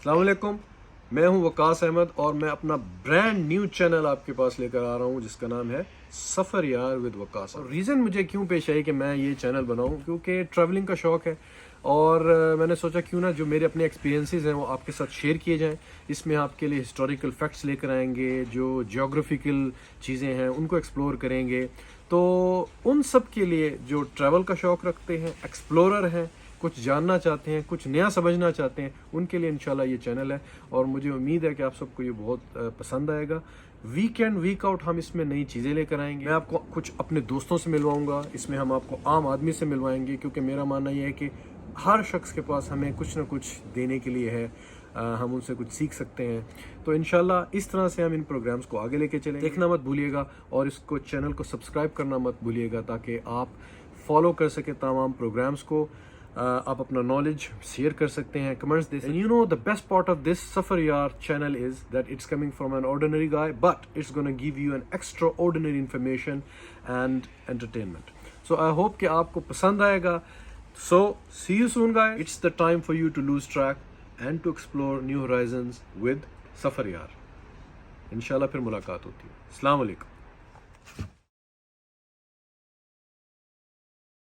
السلام علیکم، میں ہوں وقاص احمد اور میں اپنا برانڈ نیو چینل آپ کے پاس لے کر آ رہا ہوں جس کا نام ہے سفر یار ود وقاص. اور ریزن مجھے کیوں پیش آئی کہ میں یہ چینل بناؤں، کیونکہ ٹریولنگ کا شوق ہے اور میں نے سوچا کیوں نہ جو میرے اپنے ایکسپیرینسز ہیں وہ آپ کے ساتھ شیئر کیے جائیں. اس میں آپ کے لیے ہسٹوریکل فیکٹس لے کر آئیں گے، جو جیوگرافیکل چیزیں ہیں ان کو ایکسپلور کریں گے. تو ان سب کے لیے جو ٹریول کا شوق رکھتے ہیں، ایکسپلورر ہیں، کچھ جاننا چاہتے ہیں، کچھ نیا سمجھنا چاہتے ہیں، ان کے لیے انشاءاللہ یہ چینل ہے. اور مجھے امید ہے کہ آپ سب کو یہ بہت پسند آئے گا. ویک اینڈ ویک آؤٹ ہم اس میں نئی چیزیں لے کر آئیں گے. میں آپ کو کچھ اپنے دوستوں سے ملواؤں گا، اس میں ہم آپ کو عام آدمی سے ملوائیں گے، کیونکہ میرا ماننا یہ ہے کہ ہر شخص کے پاس ہمیں کچھ نہ کچھ دینے کے لیے ہے، ہم ان سے کچھ سیکھ سکتے ہیں. تو انشاءاللہ اس طرح سے ہم ان پروگرامز کو آگے لے کے چلیں. دیکھنا مت بھولیے گا اور اس کو چینل کو سبسکرائب کرنا مت بھولیے گا تاکہ آپ فالو کر سکیں تمام پروگرامز کو. آپ اپنا نالج شیئر کر سکتے ہیں، کمنٹس دے سکتے ہیں. You know the best part of this Safar Yaar channel is that it's coming from an ordinary guy but it's gonna give you an extraordinary information and entertainment. So I hope کہ آپ کو پسند آئے گا. So see you soon guy. It's the time for you to lose track and to explore new horizons with Safar Yaar. انشاءاللہ پھر ملاقات ہوتی ہے. السلام علیکم.